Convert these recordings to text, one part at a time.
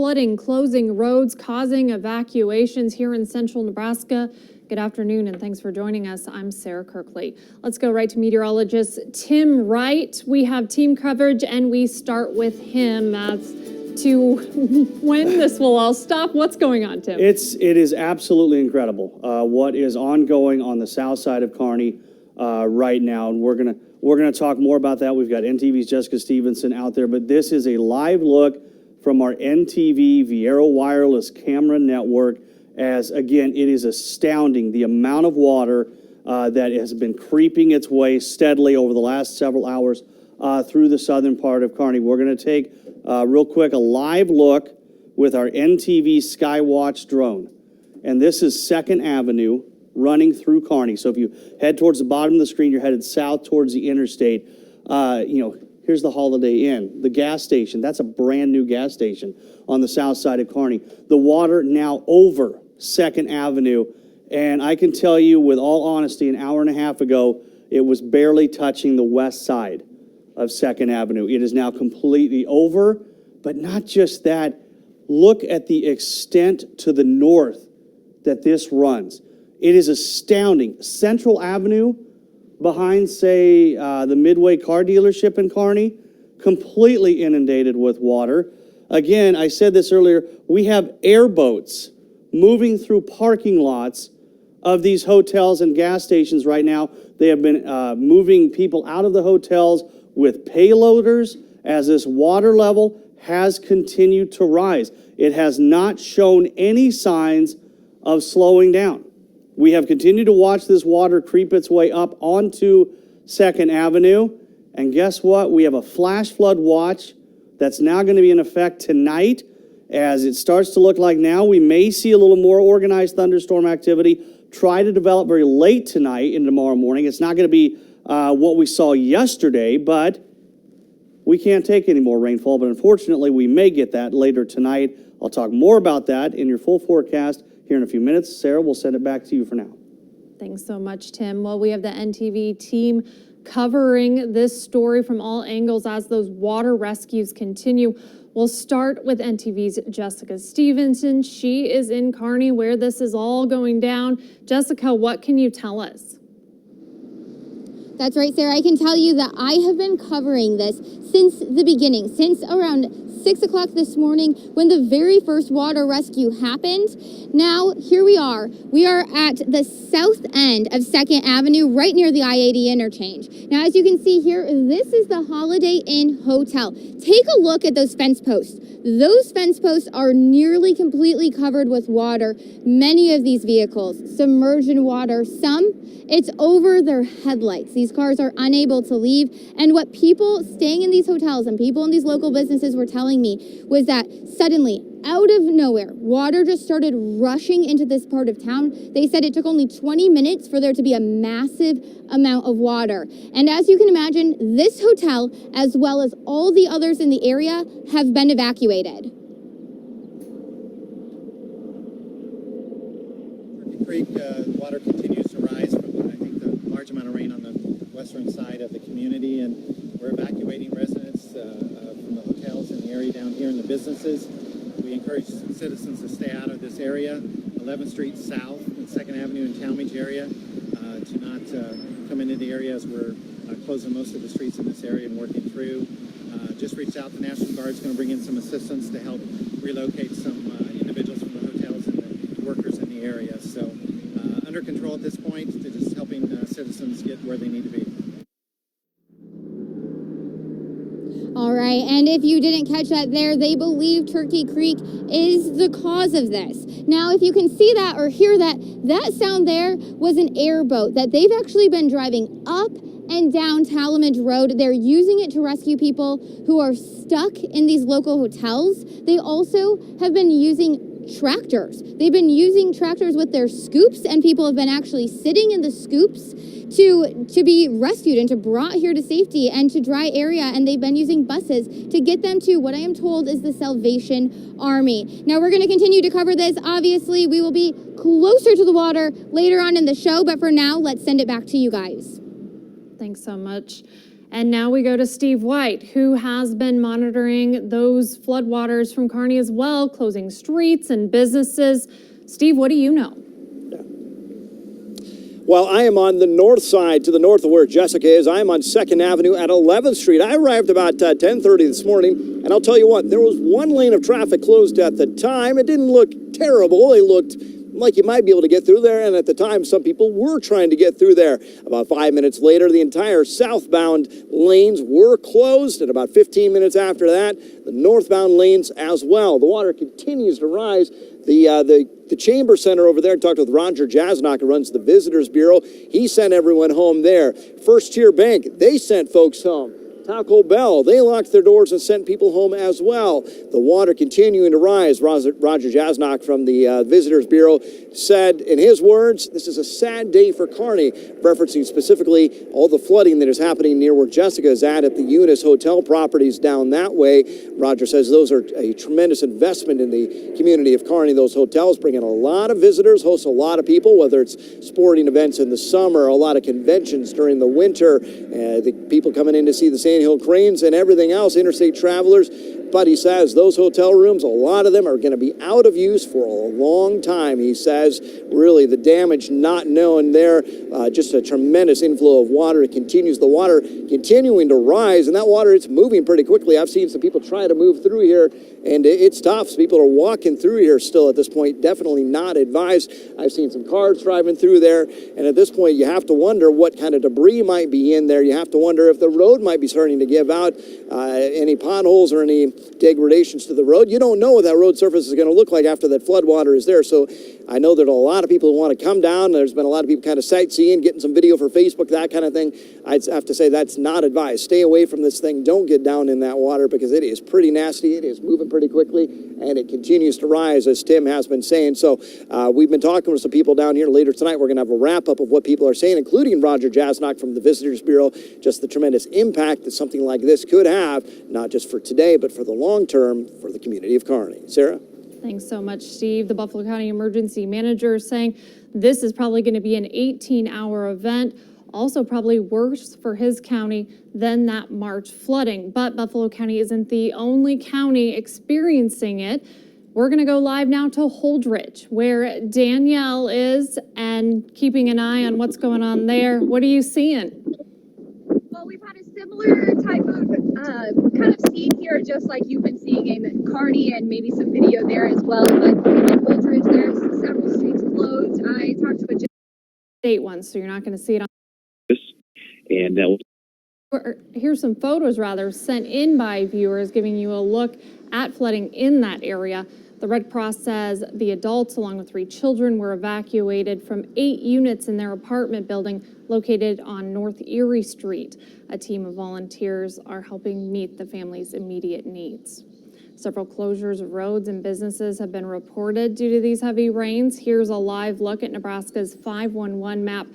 flooding, closing roads, causing evacuations here in central Nebraska. Good afternoon, and thanks for joining us. I'm Sarah Kirkley. Let's go right to meteorologist Tim Wright. We have team coverage, and we start with him as to when this will all stop. What's going on, Tim? It is absolutely incredible what is ongoing on the south side of Kearney right now, and we're gonna talk more about that. We've got NTV's Jessica Stevenson out there, but this is a live look from our NTV Viera Wireless camera network. As again, it is astounding the amount of water that has been creeping its way steadily over the last several hours through the southern part of Kearney. We're going to take real quick a live look with our NTV Skywatch drone, and this is 2nd Avenue running through Kearney. So if you head towards the bottom of the screen, you're headed south towards the interstate. Here's the Holiday Inn, the gas station. That's a brand new gas station on the south side of Kearney. The water now over 2nd Avenue, and I can tell you with all honesty, an hour and a half ago, it was barely touching the west side of 2nd Avenue. It is now completely over, but not just that. Look at the extent to the north that this runs. It is astounding. Central Avenue, behind, say, the Midway car dealership in Kearney, completely inundated with water. Again, I said this earlier, we have airboats moving through parking lots of these hotels and gas stations right now. They have been moving people out of the hotels with payloaders as this water level has continued to rise. It has not shown any signs of slowing down. We have continued to watch this water creep its way up onto 2nd Avenue. And guess what? We have a flash flood watch that's now going to be in effect tonight. As it starts to look like now, we may see a little more organized thunderstorm activity try to develop very late tonight and tomorrow morning. It's not going to be what we saw yesterday, but we can't take any more rainfall. But unfortunately, we may get that later tonight. I'll talk more about that in your full forecast here in a few minutes. Sarah, we'll send it back to you for now. Thanks so much, Tim. Well, we have the NTV team covering this story from all angles as those water rescues continue. We'll start with NTV's Jessica Stevenson. She is in Kearney where this is all going down. Jessica, what can you tell us? That's right, Sarah. I can tell you that I have been covering this since the beginning, since around 6 o'clock this morning when the very first water rescue happened. Now, here we are. We are at the south end of 2nd Avenue, right near the I-80 interchange. Now, as you can see here, this is the Holiday Inn Hotel. Take a look at those fence posts. Those fence posts are nearly completely covered with water. Many of these vehicles submerged in water. Some, it's over their headlights. These cars are unable to leave. And what people staying in these hotels and people in these local businesses were telling me was that suddenly, out of nowhere, water just started rushing into this part of town. They said it took only 20 minutes for there to be a massive amount of water. And as you can imagine, this hotel, as well as all the others in the area, have been evacuated. Turkey Creek water continues to rise from, I think, the large amount of rain on the western side of the community, and we're evacuating residents from the hotels in the area down here and the businesses. We encourage citizens to stay out of this area, 11th Street South and 2nd Avenue and Talmadge area, to not come into the area as we're closing most of the streets in this area and working through. Just reached out, the National Guard's going to bring in some assistance to help relocate some individuals from the hotels and the workers in the area. So under control at this point, just helping citizens get where they need to be. All right, and if you didn't catch that there, they believe Turkey Creek is the cause of this. Now, if you can see that or hear that, that sound there was an airboat that they've actually been driving up and down Talmadge Road. They're using it to rescue people who are stuck in these local hotels. They also have been using tractors. They've been using tractors with their scoops, and people have been actually sitting in the scoops to be rescued and to brought here to safety and to dry area, and they've been using buses to get them to what I am told is the Salvation Army. Now, we're going to continue to cover this. Obviously, we will be closer to the water later on in the show, but for now, let's send it back to you guys. Thanks so much. And now we go to Steve White, who has been monitoring those floodwaters from Kearney as well, closing streets and businesses. Steve, what do you know? Well, I am on the north side, to the north of where Jessica is. I am on 2nd Avenue at 11th Street. I arrived about 10:30 this morning, and I'll tell you what, there was one lane of traffic closed at the time. It didn't look terrible. It looked like you might be able to get through there, and at the time, some people were trying to get through there. About 5 minutes later, the entire southbound lanes were closed, and about 15 minutes after that, the northbound lanes as well. The water continues to rise. The Chamber Center over there, talked with Roger Jasnock, who runs the Visitors Bureau. He sent everyone home there. First Tier Bank, they sent folks home. Taco Bell, they locked their doors and sent people home as well. The water continuing to rise. Roger Jasnock from the Visitors Bureau said, in his words, this is a sad day for Kearney, referencing specifically all the flooding that is happening near where Jessica is at the Eunice Hotel properties down that way. Roger says those are a tremendous investment in the community of Kearney. Those hotels bring in a lot of visitors, host a lot of people, whether it's sporting events in the summer, a lot of conventions during the winter, the people coming in to see the Sandhill Cranes and everything else, interstate travelers. But he says those hotel rooms, a lot of them are going to be out of use for a long time. He says really the damage not known there, just a tremendous inflow of water. It continues, the water continuing to rise, and that water, it's moving pretty quickly. I've seen some people try to move through here, and it's tough. So people are walking through here still at this point, definitely not advised. I've seen some cars driving through there, and at this point you have to wonder what kind of debris might be in there. You have to wonder if the road might be starting to give out, any potholes or any degradations to the road. You don't know what that road surface is going to look like after that flood water is there. So I know that a lot of people who want to come down. There's been a lot of people kind of sightseeing, getting some video for Facebook, that kind of thing. I'd have to say that's not advised. Stay away from this thing. Don't get down in that water because it is pretty nasty. It is moving pretty quickly, and it continues to rise, as Tim has been saying. So we've been talking with some people down here. Later tonight, we're going to have a wrap-up of what people are saying, including Roger Jasnock from the Visitors Bureau, just the tremendous impact that something like this could have, not just for today, but for the long term for the community of Kearney. Sarah? Thanks so much, Steve. The Buffalo County Emergency Manager is saying this is probably going to be an 18-hour event, also probably worse for his county than that March flooding. But Buffalo County isn't the only county experiencing it. We're going to go live now to Holdrege, where Danielle is, and keeping an eye on what's going on there. What are you seeing? Well, we've had a similar type of kind of scene here, just like you've been seeing in Kearney, and maybe some video there as well. But in Holdrege, there's several streets closed. I talked to a State one, so you're not going to see it on. And that was Here's some photos, rather, sent in by viewers giving you a look at flooding in that area. The Red Cross says the adults, along with 3 children, were evacuated from 8 units in their apartment building located on North Erie Street. A team of volunteers are helping meet the family's immediate needs. Several closures of roads and businesses have been reported due to these heavy rains. Here's a live look at Nebraska's 511 map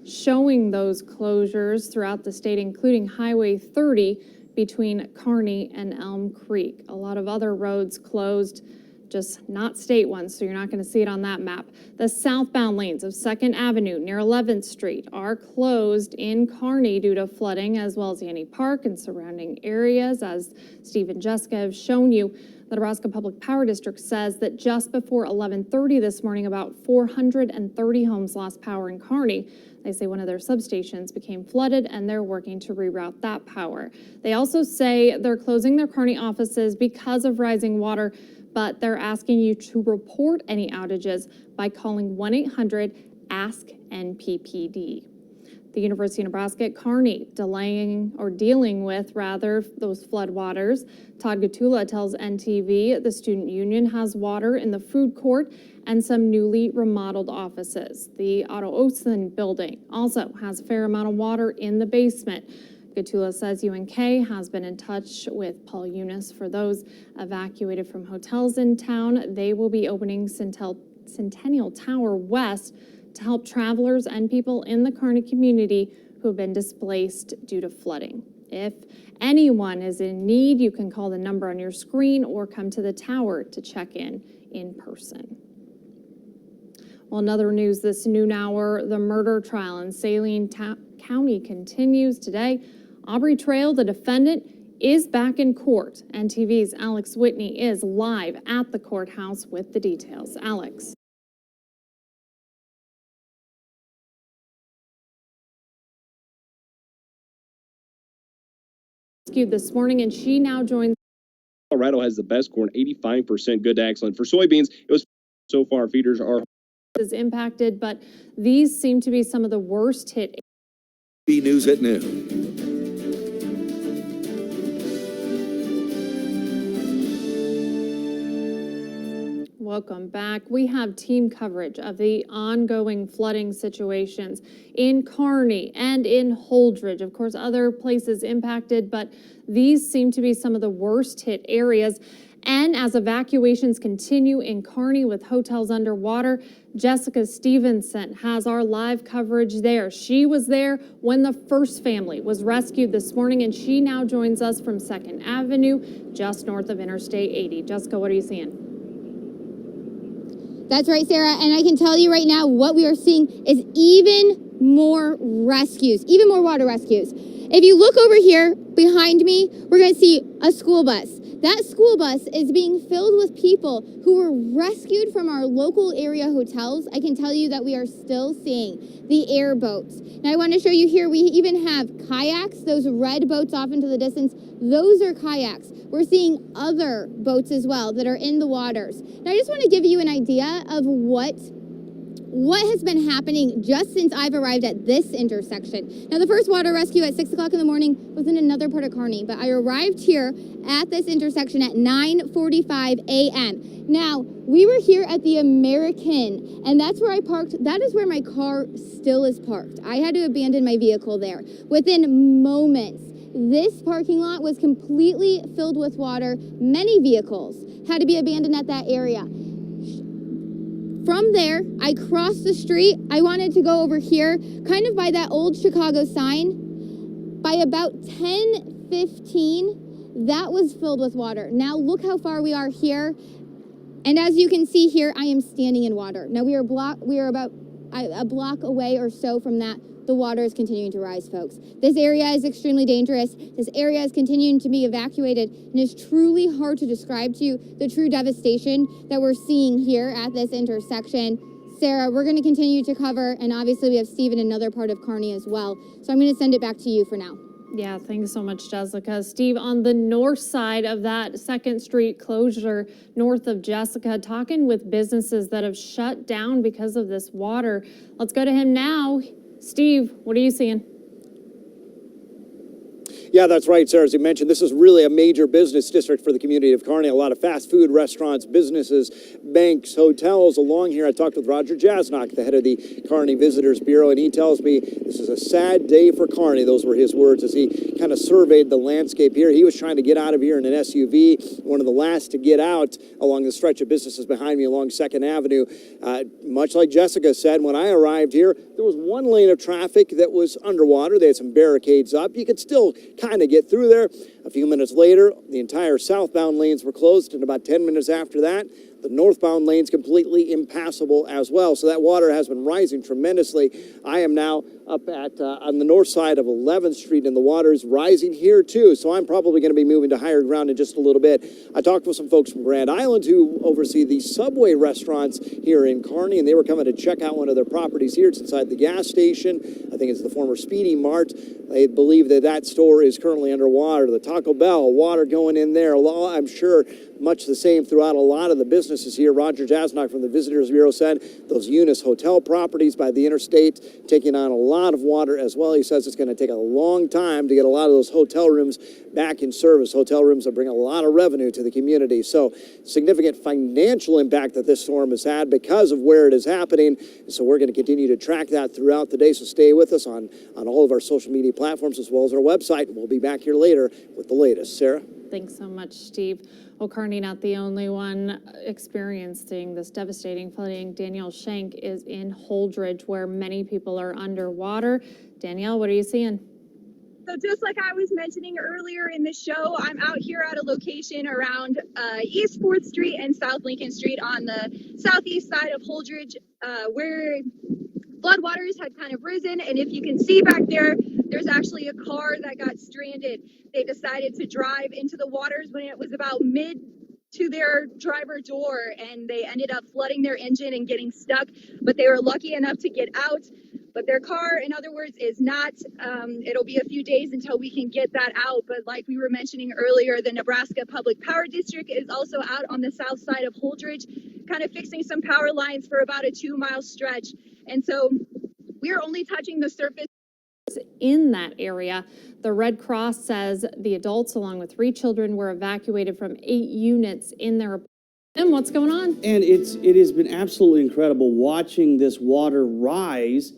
showing those closures throughout the state, including Highway 30 between Kearney and Elm Creek. A lot of other roads closed, just not state ones, so you're not going to see it on that map. The southbound lanes of 2nd Avenue near 11th Street are closed in Kearney due to flooding, as well as Annie Park and surrounding areas, as Steve and Jessica have shown you. The Nebraska Public Power District says that just before 11:30 this morning, about 430 homes lost power in Kearney. They say one of their substations became flooded, and they're working to reroute that power. They also say they're closing their Kearney offices because of rising water, but they're asking you to report any outages by calling 1-800-ASK-NPPD. The University of Nebraska at Kearney dealing with those floodwaters. Todd Gatula tells NTV the student union has water in the food court and some newly remodeled offices. The Otto Olson building also has a fair amount of water in the basement. Gatula says UNK has been in touch with Paul Eunice for those evacuated from hotels in town. They will be opening Centennial Tower West to help travelers and people in the Kearney community who have been displaced due to flooding. If anyone is in need, you can call the number on your screen or come to the tower to check in person. Well, another news this noon hour, the murder trial in Saline County continues today. Aubrey Trail, the defendant, is back in court. NTV's Alex Whitney is live at the courthouse with the details. Alex. Rescued this morning, and she now joins. Colorado has the best corn, 85% good to excellent. For soybeans, it was so far feeders are is impacted, but these seem to be some of the worst hit. News at noon. Welcome back. We have team coverage of the ongoing flooding situations in Kearney and in Holdrege. Of course, other places impacted, but these seem to be some of the worst hit areas. And as evacuations continue in Kearney with hotels underwater, Jessica Stevenson has our live coverage there. She was there when the first family was rescued this morning, and she now joins us from 2nd Avenue, just north of Interstate 80. Jessica, what are you seeing? That's right, Sarah. And I can tell you right now, what we are seeing is even more rescues, even more water rescues. If you look over here behind me, we're going to see a school bus. That school bus is being filled with people who were rescued from our local area hotels. I can tell you that we are still seeing the airboats. Now I want to show you here, we even have kayaks, those red boats off into the distance. Those are kayaks. We're seeing other boats as well that are in the waters. Now I just want to give you an idea of what has been happening just since I've arrived at this intersection. Now, the first water rescue at 6 o'clock in the morning was in another part of Kearney, but I arrived here at this intersection at 9:45 a.m. Now, we were here at the American, and that's where I parked. That is where my car still is parked. I had to abandon my vehicle there. Within moments, this parking lot was completely filled with water. Many vehicles had to be abandoned at that area. From there, I crossed the street. I wanted to go over here, kind of by that old Chicago sign. By about 10:15, that was filled with water. Now look how far we are here. And as you can see here, I am standing in water. Now we are about a block away or so from that. The water is continuing to rise, folks. This area is extremely dangerous. This area is continuing to be evacuated, and it's truly hard to describe to you the true devastation that we're seeing here at this intersection. Sarah, we're going to continue to cover, and obviously we have Steve in another part of Kearney as well. So I'm going to send it back to you for now. Yeah, thanks so much, Jessica. Steve, on the north side of that 2nd Street closure, north of Jessica, talking with businesses that have shut down because of this water. Let's go to him now. Steve, what are you seeing? Yeah, that's right, Sarah. As you mentioned, this is really a major business district for the community of Kearney. A lot of fast food, restaurants, businesses, banks, hotels along here. I talked with Roger Jasnock, the head of the Kearney Visitors Bureau, and he tells me this is a sad day for Kearney. Those were his words as he kind of surveyed the landscape here. He was trying to get out of here in an SUV, one of the last to get out along the stretch of businesses behind me along 2nd Avenue. Much like Jessica said, when I arrived here, there was one lane of traffic that was underwater. They had some barricades up. You could still kind of get through there. A few minutes later, the entire southbound lanes were closed, and about 10 minutes after that, the northbound lane's completely impassable as well. So that water has been rising tremendously. I am now up at on the north side of 11th Street, and the water is rising here too. So I'm probably going to be moving to higher ground in just a little bit. I talked with some folks from Grand Island who oversee the Subway restaurants here in Kearney, and they were coming to check out one of their properties here. It's inside the gas station. I think it's the former Speedy Mart. They believe that that store is currently underwater. The Taco Bell, water going in there. I'm sure much the same throughout a lot of the businesses here. Roger Jasnock from the Visitors Bureau said those Eunice hotel properties by the interstate taking on a lot of water as well. He says it's going to take a long time to get a lot of those hotel rooms back in service. Hotel rooms that bring a lot of revenue to the community. So significant financial impact that this storm has had because of where it is happening. So we're going to continue to track that throughout the day. So stay with us on all of our social media platforms as well as our website. We'll be back here later with the latest. Sarah? Thanks so much, Steve. Well, Kearney, not the only one experiencing this devastating flooding. Danielle Shank is in Holdrege, where many people are underwater. Danielle, what are you seeing? So just like I was mentioning earlier in the show, I'm out here at a location around East 4th Street and South Lincoln Street on the southeast side of Holdrege, where floodwaters had kind of risen. And if you can see back there, there's actually a car that got stranded. They decided to drive into the waters when it was about mid to their driver door, and they ended up flooding their engine and getting stuck, but they were lucky enough to get out. But their car, in other words, is not. It'll be a few days until we can get that out. But like we were mentioning earlier, the Nebraska Public Power District is also out on the south side of Holdridge, kind of fixing some power lines for about a 2-mile stretch. And so we're only touching the surface in that area. The Red Cross says the adults, along with 3 children, were evacuated from 8 units in their. And what's going on? And it has been absolutely incredible watching this water rise.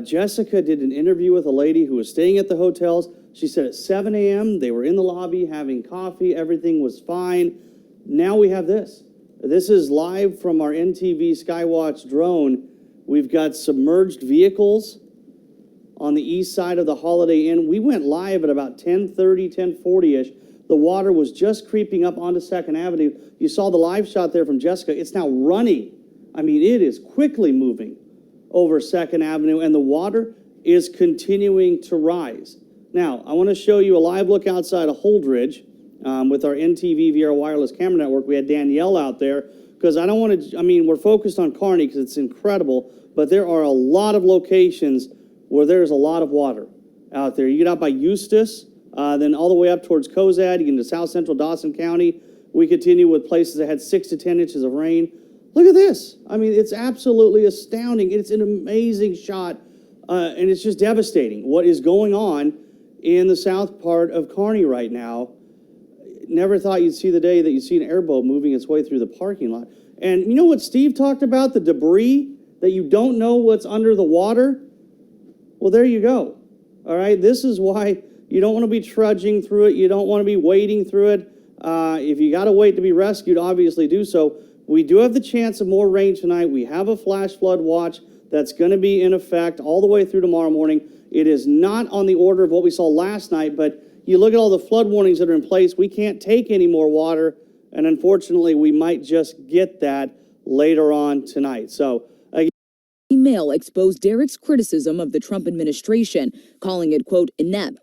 Jessica did an interview with a lady who was staying at the hotels. She said at 7 a.m. they were in the lobby having coffee. Everything was fine. Now we have this. This is live from our NTV Skywatch drone. We've got submerged vehicles on the east side of the Holiday Inn. We went live at about 10:30, 10:40-ish. The water was just creeping up onto 2nd Avenue. You saw the live shot there from Jessica. It's now running. I mean, it is quickly moving over 2nd Avenue, and the water is continuing to rise. Now, I want to show you a live look outside of Holdridge with our NTV VR wireless camera network. We had Danielle out there because I don't want to, I mean, we're focused on Kearney because it's incredible, but there are a lot of locations where there's a lot of water out there. You get out by Eustis, then all the way up towards Cozad, you get into south central Dawson County. We continue with places that had 6 to 10 inches of rain. Look at this. I mean, it's absolutely astounding. It's an amazing shot, and it's just devastating what is going on in the south part of Kearney right now. Never thought you'd see the day that you see an airboat moving its way through the parking lot. And you know what Steve talked about, the debris, that you don't know what's under the water? Well, there you go. All right, this is why you don't want to be trudging through it. You don't want to be wading through it. If you got to wait to be rescued, obviously do so. We do have the chance of more rain tonight. We have a flash flood watch that's going to be in effect all the way through tomorrow morning. It is not on the order of what we saw last night, but you look at all the flood warnings that are in place. We can't take any more water, and unfortunately, we might just get that later on tonight. So, Email exposed Derek's criticism of the Trump administration, calling it, quote, inept.